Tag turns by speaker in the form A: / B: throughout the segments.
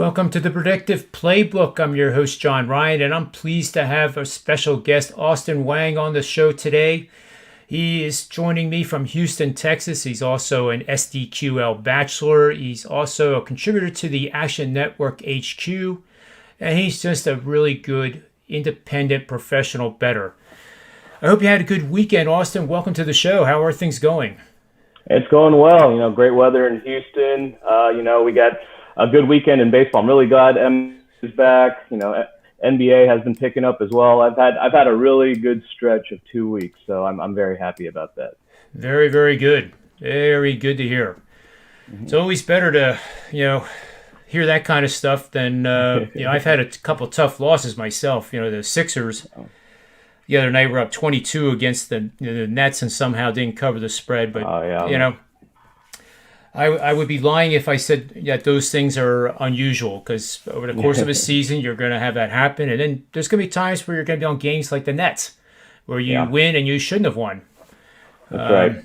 A: Welcome to the Predictive Playbook. I'm your host, John Ryan, and I'm pleased to have a special guest, Austin Wang, on the show today. He is joining me from Houston, Texas. He's also an SDQL bachelor. He's also a contributor to the Action Network HQ, and he's just a really good, independent, professional bettor. I hope you had a good weekend, Austin. Welcome to the show. How are things going?
B: It's going well. Great weather in Houston. We got a good weekend in baseball. I'm really glad M is back. NBA has been picking up as well. I've had a really good stretch of 2 weeks, so I'm very happy about that.
A: Very, very good. Very good to hear. Mm-hmm. It's always better to, hear that kind of stuff than, I've had a couple of tough losses myself. The Sixers the other night were up 22 against the Nets and somehow didn't cover the spread. But, I would be lying if I said that those things are unusual, because over the course of a season, you're going to have that happen. And then there's going to be times where you're going to be on games like the Nets, where you win and you shouldn't have won.
B: That's right.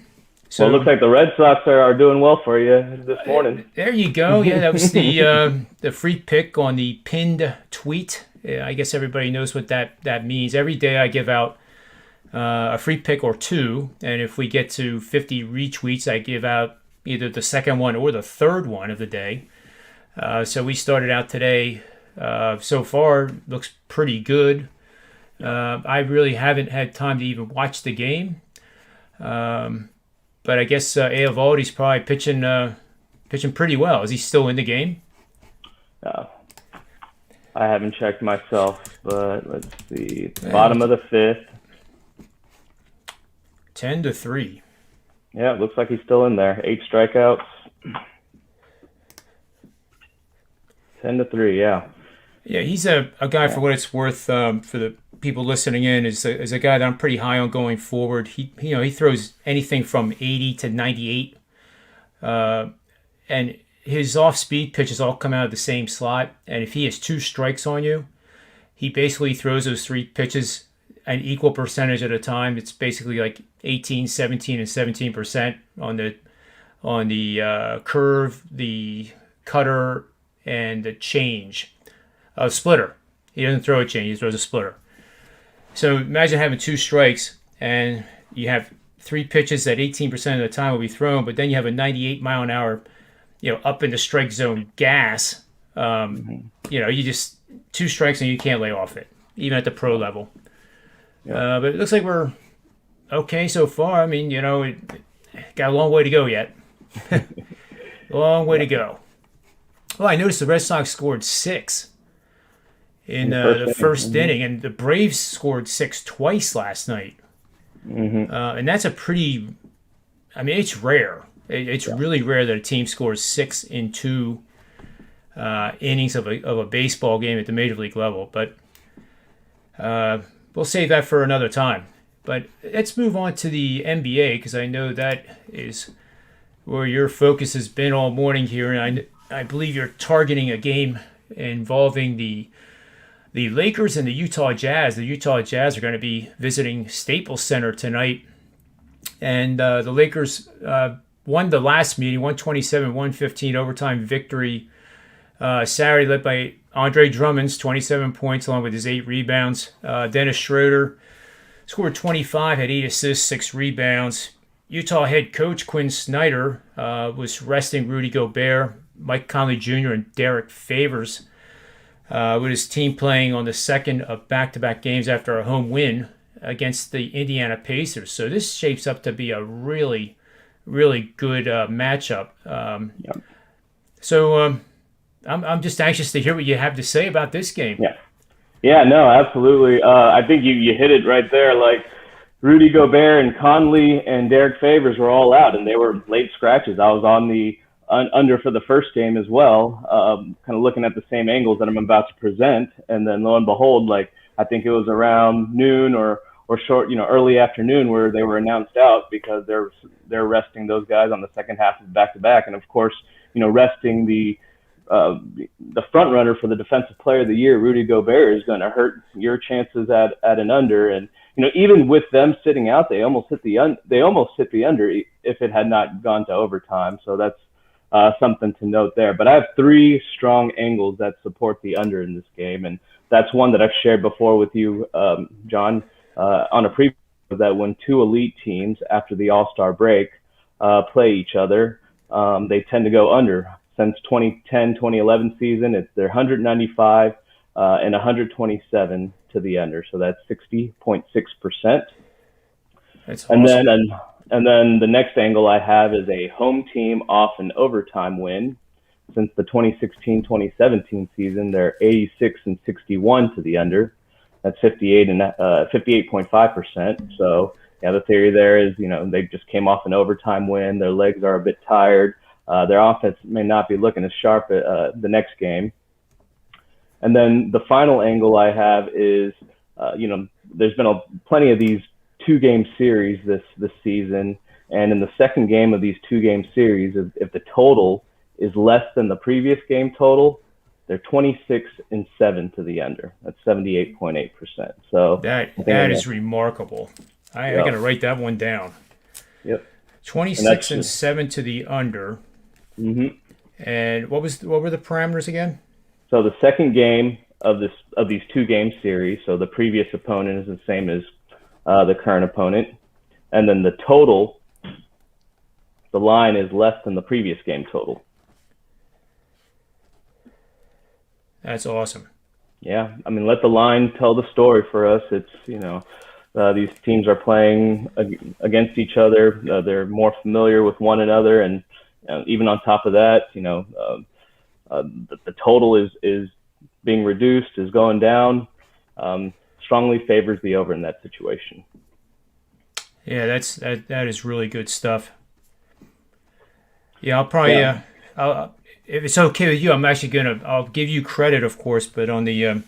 B: So it looks like the Red Sox are doing well for you this morning.
A: There you go. Yeah, that was the free pick on the pinned tweet. I guess everybody knows what that means. Every day I give out a free pick or two, and if we get to 50 retweets, I give out either the second one or the third one of the day. So we started out today. So far, looks pretty good. I really haven't had time to even watch the game. But I guess Eovaldi's probably pitching pretty well. Is he still in the game?
B: I haven't checked myself, but let's see. Bottom of the fifth.
A: 10-3.
B: Yeah, it looks like he's still in there. 8 strikeouts. 10-3, yeah.
A: Yeah, he's a guy, for what it's worth, for the people listening in, is a guy that I'm pretty high on going forward. He throws anything from 80 to 98. And his off-speed pitches all come out of the same slot. And if he has 2 strikes on you, he basically throws those 3 pitches an equal percentage at a time. It's basically like 18, 17, and 17% on the curve, the cutter, and the change. Splitter. He doesn't throw a change, he throws a splitter. So imagine having 2 strikes, and you have 3 pitches that 18% of the time will be thrown, but then you have a 98 mile an hour, up in the strike zone gas. You just 2 strikes and you can't lay off it, even at the pro level. Yeah. But it looks like we're okay so far. I mean, it got a long way to go yet. Long way to go. Well, I noticed the Red Sox scored 6 in the first inning, and the Braves scored 6 twice last night. Mm-hmm. And that's it's rare. It's really rare that a team scores 6 in 2 innings of a baseball game at the major league level. But we'll save that for another time. But let's move on to the NBA, because I know that is where your focus has been all morning here. And I believe you're targeting a game involving the Lakers and the Utah Jazz. The Utah Jazz are going to be visiting Staples Center tonight. And the Lakers won the last meeting, 127-115 overtime victory Saturday, led by Andre Drummond's 27 points along with his 8 rebounds. Dennis Schroeder scored 25, had 8 assists, 6 rebounds. Utah head coach Quinn Snyder was resting Rudy Gobert, Mike Conley Jr., and Derek Favors, with his team playing on the second of back-to-back games after a home win against the Indiana Pacers. So this shapes up to be a really, really good matchup. So I'm just anxious to hear what you have to say about this game.
B: Yeah, no, absolutely. I think you hit it right there. Like, Rudy Gobert and Conley and Derek Favors were all out, and they were late scratches. I was on the under for the first game as well, kind of looking at the same angles that I'm about to present. And then lo and behold, I think it was around noon or short, early afternoon where they were announced out, because they're resting those guys on the second half of back-to-back. And of course, resting the front runner for the Defensive Player of the Year, Rudy Gobert, is going to hurt your chances at an under. And even with them sitting out, they almost hit the under if it had not gone to overtime. So that's something to note there. But I have three strong angles that support the under in this game, and that's one that I've shared before with you, John, on a preview, that when two elite teams after the All-Star break play each other, they tend to go under. Since 2010-2011 season, it's their 195 and 127 to the under, so that's 60.6%.
A: That's awesome.
B: And then the next angle I have is a home team off an overtime win. Since the 2016-2017 season, they're 86 and 61 to the under. That's 58.5%. So yeah, the theory there is, they just came off an overtime win. Their legs are a bit tired. Their offense may not be looking as sharp at the next game. And then the final angle I have is, there's been plenty of these 2-game series this season, and in the second game of these 2-game series, if the total is less than the previous game total, they're 26 and 7 to the under. That's 78.8%. So
A: that is remarkable. I got to write that one down.
B: Yep.
A: 26 and 7 to the under.
B: Mm-hmm.
A: And what were the parameters again?
B: So the second game of these 2-game series, so the previous opponent is the same as the current opponent, and then the total, the line is less than the previous game total.
A: That's awesome.
B: Yeah, I mean, let the line tell the story for us. It's, these teams are playing against each other. They're more familiar with one another, and even on top of that, the total is being reduced, is going down. Strongly favors the over in that situation.
A: Yeah, that is really good stuff. Yeah, I'll probably if it's okay with you, I'll give you credit, of course, but on the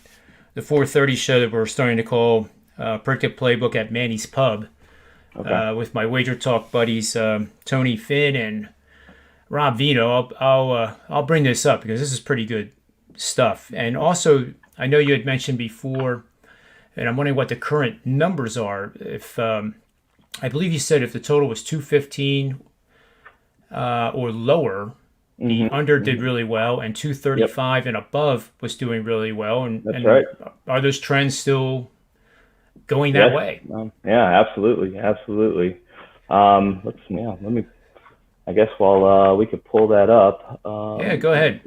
A: 4:30 show that we're starting to call Predictive Playbook at Manny's Pub, with my Wager Talk buddies Tony Finn and Rob Vino, I'll bring this up because this is pretty good stuff. And also, I know you had mentioned before, and I'm wondering what the current numbers are. If I believe you said if the total was 215 or lower, the under did really well, and 235 and above was doing really well. And
B: that's right.
A: Are those trends still going that way?
B: Yeah, absolutely. Let me. I guess while we could pull that up.
A: Yeah, go ahead.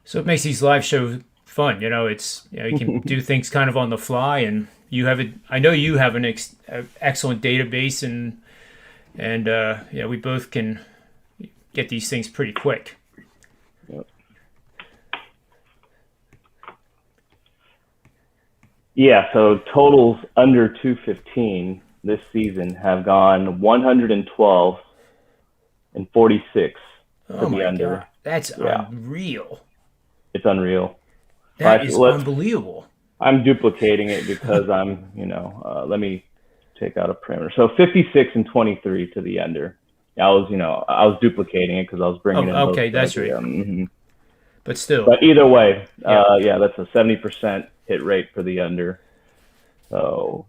A: So it makes these live shows fun. It's you can do things kind of on the fly, and you have it. I know you have an excellent database, and we both can get these things pretty quick.
B: Yep. Yeah. So totals under 215 this season have gone 112 and 46 to the under.
A: God. That's unreal.
B: It's unreal.
A: That is unbelievable.
B: I'm duplicating it because I'm, let me take out a parameter. So 56 and 23 to the under. I was duplicating it because I was bringing in.
A: Okay, that's right. But still.
B: But either way, that's a 70% hit rate for the under. So,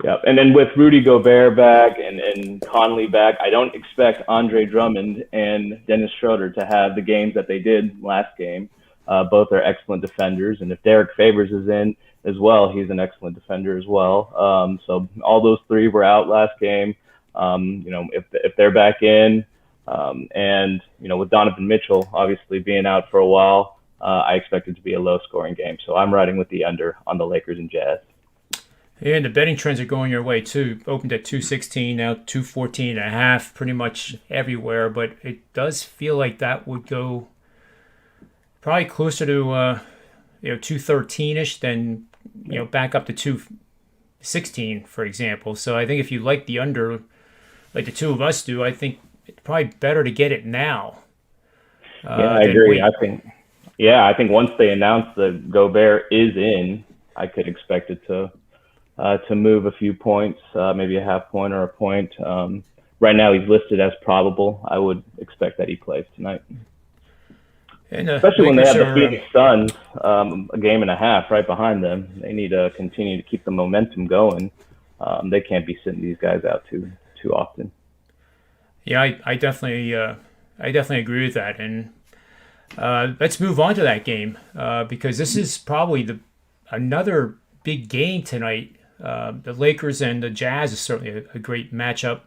B: yeah. And then with Rudy Gobert back and Conley back, I don't expect Andre Drummond and Dennis Schroeder to have the games that they did last game. Both are excellent defenders, and if Derek Favors is in as well, he's an excellent defender as well. So all those three were out last game. If they're back in, and with Donovan Mitchell obviously being out for a while, I expect it to be a low-scoring game. So I'm riding with the under on the Lakers and Jazz.
A: Yeah, and the betting trends are going your way too. Opened at 216, now 214.5, pretty much everywhere. But it does feel like that would go probably closer to 213ish than back up to 216, for example. So I think if you like the under, like the two of us do, I think it's probably better to get it now.
B: I agree. I think once they announce that Gobert is in, I could expect it to move a few points, maybe a half point or a point. Right now he's listed as probable. I would expect that he plays tonight.
A: And,
B: especially when they have the Phoenix Suns a game and a half right behind them. They need to continue to keep the momentum going. They can't be sitting these guys out too often.
A: Yeah, I definitely agree with that. And let's move on to that game because this is probably the another big game tonight. The Lakers and the Jazz is certainly a great matchup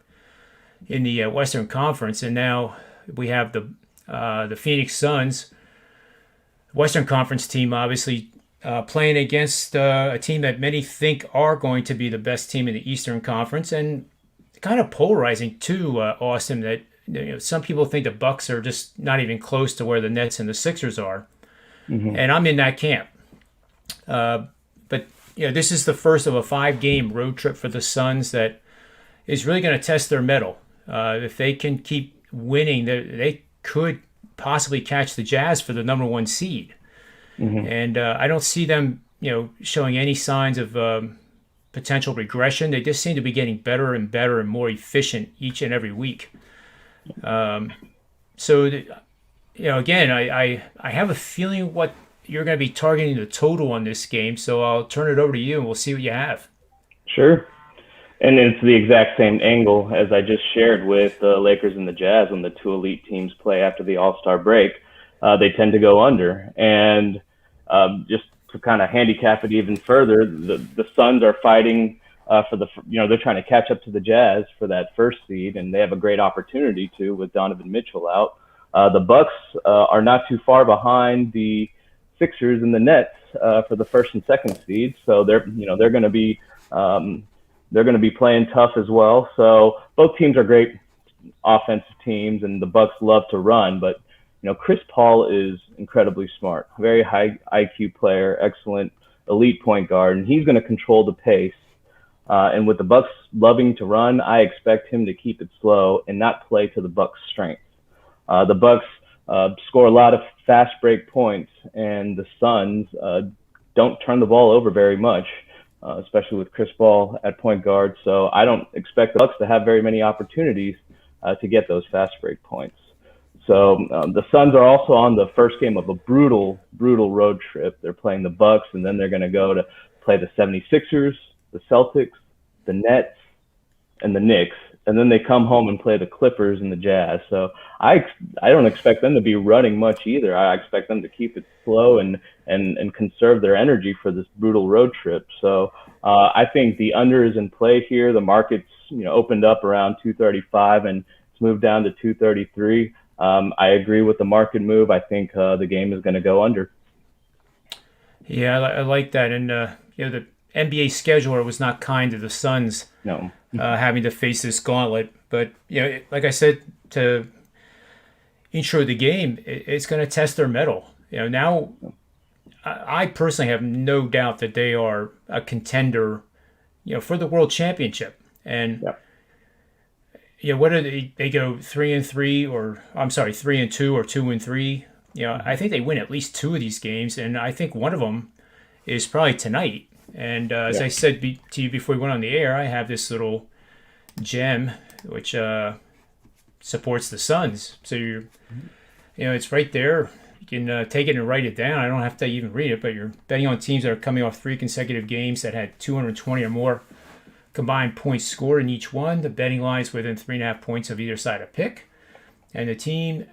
A: in the Western Conference, and now we have the Phoenix Suns, Western Conference team, obviously playing against a team that many think are going to be the best team in the Eastern Conference, and kind of polarizing too, Austin. That some people think the Bucks are just not even close to where the Nets and the Sixers are, and I'm in that camp. But this is the first of a 5-game road trip for the Suns that is really going to test their mettle. If they can keep winning, they could possibly catch the Jazz for the number 1 seed. And I don't see them, showing any signs of potential regression. They just seem to be getting better and better and more efficient each and every week. Again, I have a feeling what you're going to be targeting the total on this game. So I'll turn it over to you and we'll see what you have.
B: Sure. And it's the exact same angle as I just shared with the Lakers and the Jazz. When the two elite teams play after the All-Star break, they tend to go under. And just to kind of handicap it even further, the Suns are fighting they're trying to catch up to the Jazz for that first seed, and they have a great opportunity to with Donovan Mitchell out. The Bucks are not too far behind the Sixers and the Nets for the first and second seed, so they're going to be playing tough as well. So both teams are great offensive teams, and the Bucks love to run. But Chris Paul is incredibly smart, very high IQ player, excellent elite point guard, and he's going to control the pace. And with the Bucks loving to run, I expect him to keep it slow and not play to the Bucks' strengths. The Bucks score a lot of fast break points, and the Suns don't turn the ball over very much, especially with Chris Paul at point guard. So I don't expect the Bucks to have very many opportunities to get those fast break points. So the Suns are also on the first game of a brutal road trip. They're playing the Bucks, and then they're going to go to play the 76ers, the Celtics, the Nets, and the Knicks. And then they come home and play the Clippers and the Jazz. So I don't expect them to be running much either. I expect them to keep it slow and conserve their energy for this brutal road trip. So I think the under is in play here. The market's opened up around 235 and it's moved down to 233. I agree with the market move. I think the game is going to go under.
A: Yeah, I like that. And the NBA scheduler was not kind to the Suns.
B: No.
A: Having to face this gauntlet. But, like I said to intro the game, it's going to test their mettle. Now I personally have no doubt that they are a contender, for the world championship. And, what are they go 3-3 or I'm sorry, 3-2 or 2-3. I think they win at least 2 of these games. And I think one of them is probably tonight. And as I said to you before we went on the air, I have this little gem which supports the Suns. So it's right there. You can take it and write it down. I don't have to even read it, but you're betting on teams that are coming off 3 consecutive games that had 220 or more combined points scored in each one. The betting line's within 3.5 points of either side of pick. And the team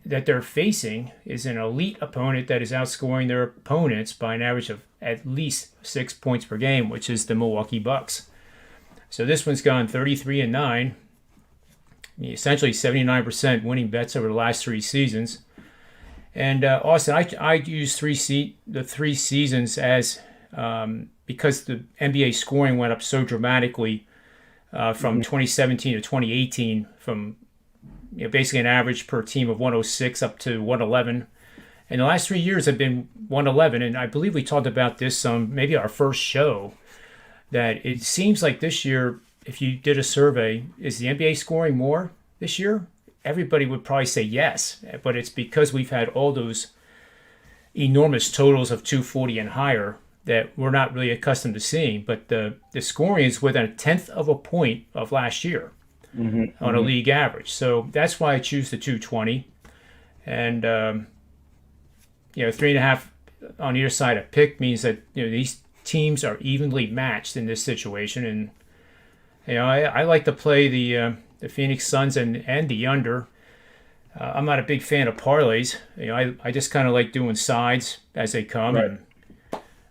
A: that they're facing is an elite opponent that is outscoring their opponents by an average of at least 6 points per game, which is the Milwaukee Bucks. So this one's gone 33-9, essentially 79% winning bets over the last 3 seasons. And Austin, I use the 3 seasons as because the NBA scoring went up so dramatically from 2017 to 2018, from basically an average per team of 106 up to 111. And the last 3 years have been 111. And I believe we talked about this maybe our first show, that it seems like this year, if you did a survey, is the NBA scoring more this year? Everybody would probably say yes. But it's because we've had all those enormous totals of 240 and higher that we're not really accustomed to seeing. But the scoring is within 1/10 of a point of last year. On a league average. So that's why I choose the 220. And, 3.5 on either side of pick means that, these teams are evenly matched in this situation. And, I like to play the the Phoenix Suns and the under. I'm not a big fan of parlays. I just kind of like doing sides as they come,
B: Right.
A: and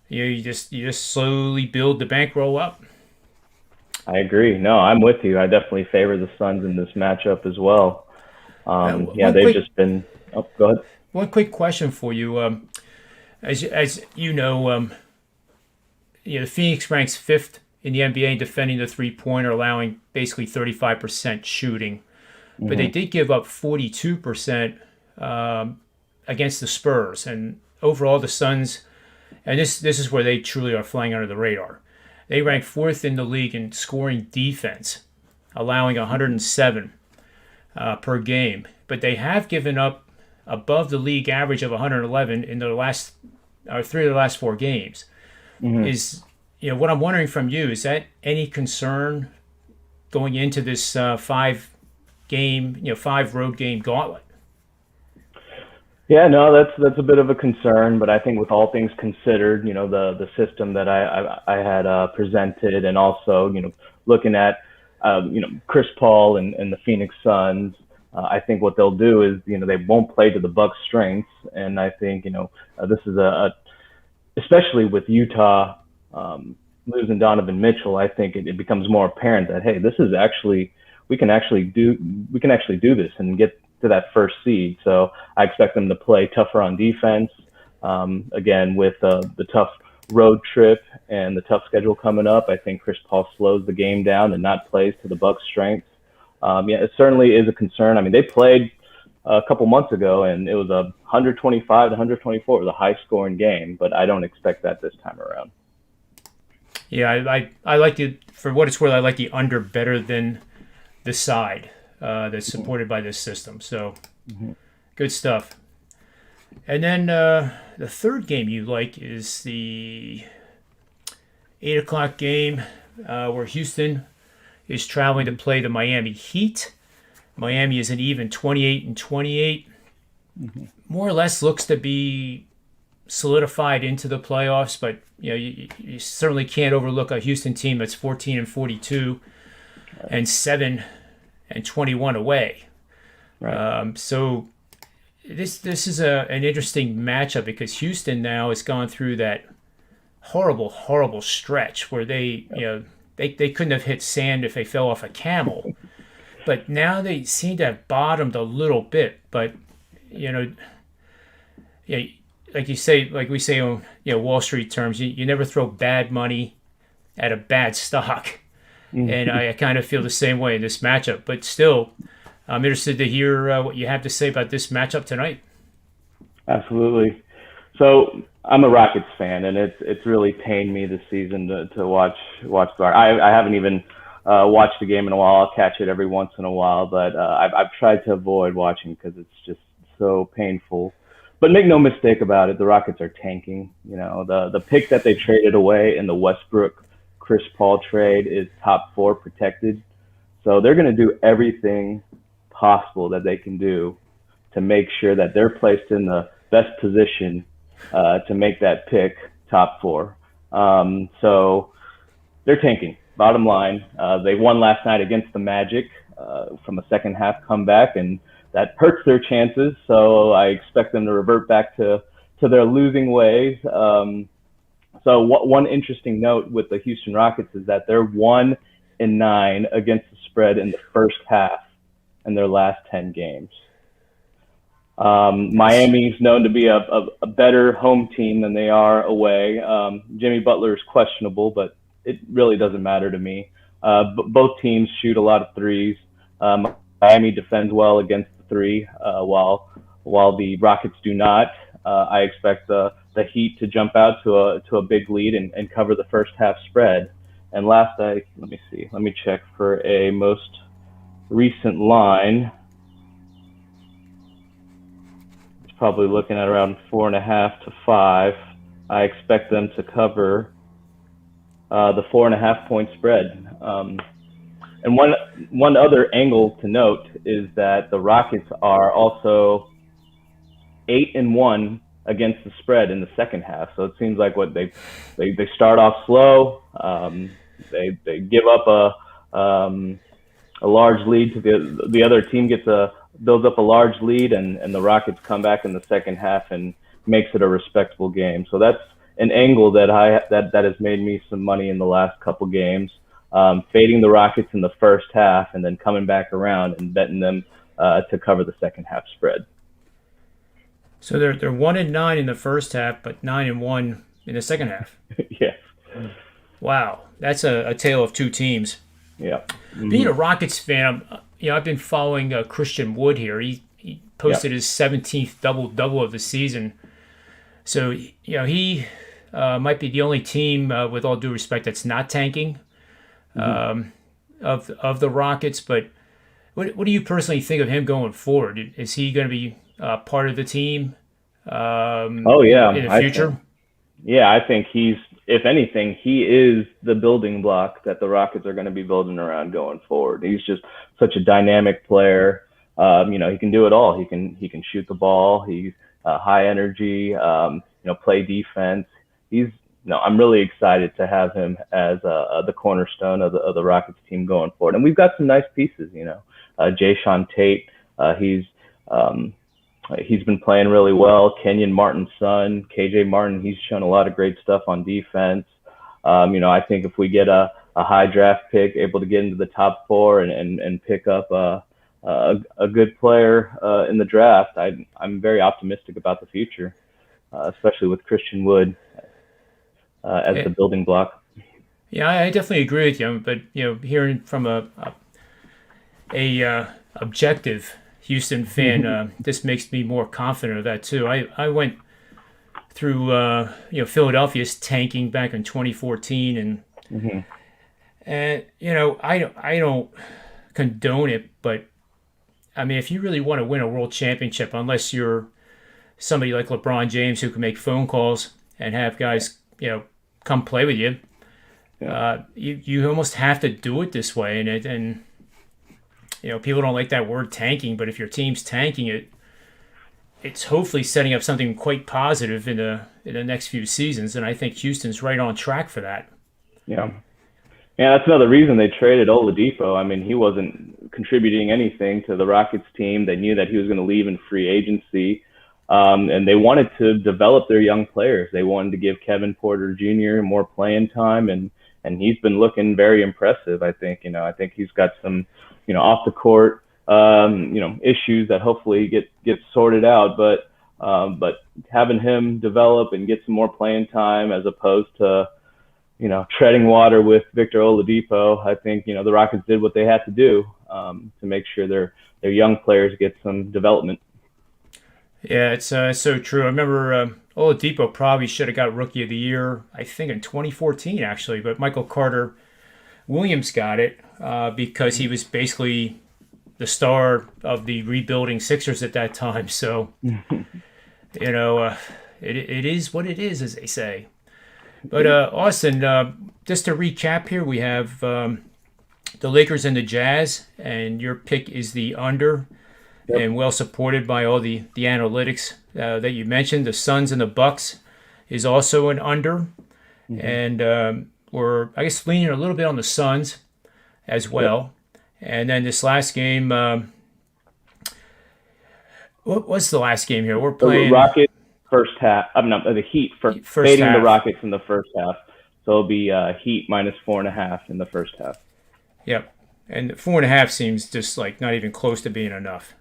A: you just slowly build the bankroll up.
B: I agree. No, I'm with you. I definitely favor the Suns in this matchup as well. Yeah,
A: One
B: they've
A: quick
B: just been. Oh, go ahead.
A: one quick question for you. As you know, the Phoenix ranks fifth in the NBA in defending the 3-pointer, allowing basically 35% shooting. But they did give up 42% against the Spurs. And overall, the Suns, and this is where they truly are flying under the radar. They rank fourth in the league in scoring defense, allowing 107 per game. But they have given up above the league average of 111 in their last three of the last four games. Is what I'm wondering from you, is that any concern going into this five road game gauntlet?
B: Yeah, no, that's a bit of a concern, but I think with all things considered, the system that I had presented, and also looking at Chris Paul and the Phoenix Suns, I think what they'll do is they won't play to the Bucks' strengths, and I think this is especially with Utah losing Donovan Mitchell, I think it becomes more apparent that, hey, this is actually we can actually do this and get to that first seed. So I expect them to play tougher on defense. Again, with the tough road trip and the tough schedule coming up, I think Chris Paul slows the game down and not plays to the Bucks' strengths. Yeah, it certainly is a concern. I mean, they played a couple months ago, and it was a 125 to 124. It was a high-scoring game, but I don't expect that this time around.
A: Yeah, I like the, for what it's worth, I like the under better than the side that's supported by this system. So good stuff. And then the third game you like is the 8 o'clock game where Houston is traveling to play the Miami Heat. Miami is an even 28-28. More or less looks to be solidified into the playoffs, but you certainly can't overlook a Houston team that's 14-42 and 7-21 away.
B: Right.
A: So this is an interesting matchup because Houston now has gone through that horrible stretch where they couldn't have hit sand if they fell off a camel. But now they seem to have bottomed a little bit. But like we say on Wall Street terms, you never throw bad money at a bad stock. And I kind of feel the same way in this matchup. But still, I'm interested to hear what you have to say about this matchup tonight.
B: Absolutely. So I'm a Rockets fan, and it's really pained me this season to watch the. I haven't even watched the game in a while. I'll catch it every once in a while, but I've tried to avoid watching because it's just so painful. But make no mistake about it, the Rockets are tanking. The pick that they traded away in the Westbrook Chris Paul trade is top 4 protected. So they're going to do everything possible that they can do to make sure that they're placed in the best position to make that pick top 4. So they're tanking. Bottom line, they won last night against the Magic from a second half comeback, and that hurts their chances. So I expect them to revert back to their losing ways. So one interesting note with the Houston Rockets is that they're 1-9 against the spread in the first half in their last 10 games. Miami's known to be a better home team than they are away. Jimmy Butler is questionable, but it really doesn't matter to me. Both teams shoot a lot of threes. Miami defends well against the three, while the Rockets do not. I expect the Heat to jump out to a big lead and cover the first half spread. And let me check for a most recent line. It's probably looking at around 4.5 to 5. I expect them to cover the 4.5 point spread. And one other angle to note is that the Rockets are also 8-1 against the spread in the second half. So it seems like they start off slow. They give up a large lead to the other team builds up a large lead, and the Rockets come back in the second half and makes it a respectable game. So that's an angle that has made me some money in the last couple games. Fading the Rockets in the first half and then coming back around and betting them to cover the second half spread.
A: So they're 1-9 in the first half, but 9-1 in the second half.
B: Yes.
A: Wow, that's a tale of two teams.
B: Yeah. Mm-hmm.
A: Being a Rockets fan, I've been following Christian Wood here. He posted his 17th double of the season. So he might be the only team, with all due respect, that's not tanking of the Rockets. But what do you personally think of him going forward? Is he going to be part of the team? In the future?
B: I think he's, if anything, he is the building block that the Rockets are going to be building around going forward. He's just such a dynamic player. He can do it all. He can shoot the ball. He's high energy. Play defense. I'm really excited to have him as the cornerstone of the Rockets team going forward. And we've got some nice pieces. Jayshawn Tate. He's been playing really well. Kenyon Martin's son, KJ Martin, he's shown a lot of great stuff on defense. I think if we get a high draft pick, able to get into the top 4 and pick up a good player in the draft, I'm very optimistic about the future, especially with Christian Wood as the building block.
A: Yeah, I definitely agree with you. But hearing from a objective Houston fan, this makes me more confident of that too. I went through Philadelphia's tanking back in 2014, and I don't condone it, but I mean, if you really want to win a world championship, unless you're somebody like LeBron James who can make phone calls and have guys come play with you, you almost have to do it this way, and people don't like that word tanking, but if your team's tanking, it's hopefully setting up something quite positive in the next few seasons, and I think Houston's right on track for that.
B: Yeah, that's another reason they traded Oladipo. I mean, he wasn't contributing anything to the Rockets team. They knew that he was going to leave in free agency, and they wanted to develop their young players. They wanted to give Kevin Porter Jr. more playing time, and he's been looking very impressive. I think he's got some off the court, issues that hopefully get sorted out. But having him develop and get some more playing time as opposed to, treading water with Victor Oladipo, I think, the Rockets did what they had to do to make sure their young players get some development.
A: Yeah, it's so true. I remember Oladipo probably should have got Rookie of the Year, I think in 2014 actually, but Michael Carter Williams got it because he was basically the star of the rebuilding Sixers at that time. So, it is what it is, as they say. But Austin, just to recap here, we have the Lakers and the Jazz, and your pick is the under, and well supported by all the analytics that you mentioned. The Suns and the Bucks is also an under, and we're, I guess, leaning a little bit on the Suns as well. And then this last game, what was the last game here? We're playing
B: the Rockets first half. I'm not the Heat first fading half. The Rockets in the first half. So it'll be Heat minus 4.5 in the first half.
A: Yep, and 4.5 seems just like not even close to being enough.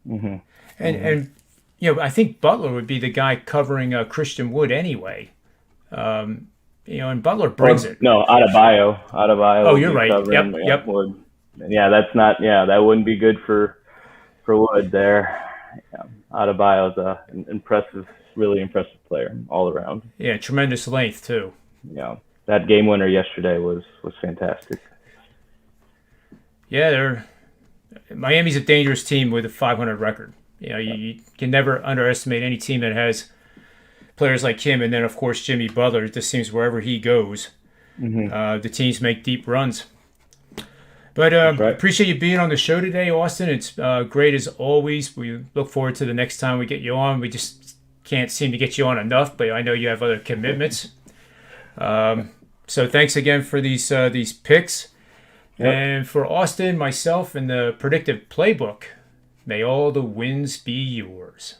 A: And I think Butler would be the guy covering Christian Wood anyway. And Butler brings it.
B: No, Adebayo.
A: Oh, you're right. Yep.
B: Wood. Yeah, that's not. Yeah, that wouldn't be good for Wood there. Yeah, Adebayo's an impressive, really impressive player all around.
A: Yeah, tremendous length too.
B: Yeah, that game winner yesterday was fantastic.
A: Yeah, Miami's a dangerous team with a 500 record. You can never underestimate any team that has players like him, and then of course Jimmy Butler. It just seems wherever he goes, the teams make deep runs. But appreciate you being on the show today, Austin. It's great as always. We look forward to the next time we get you on. We just can't seem to get you on enough, but I know you have other commitments. So thanks again for these picks.
B: Yep.
A: And for Austin, myself, and the Predictive Playbook, may all the wins be yours.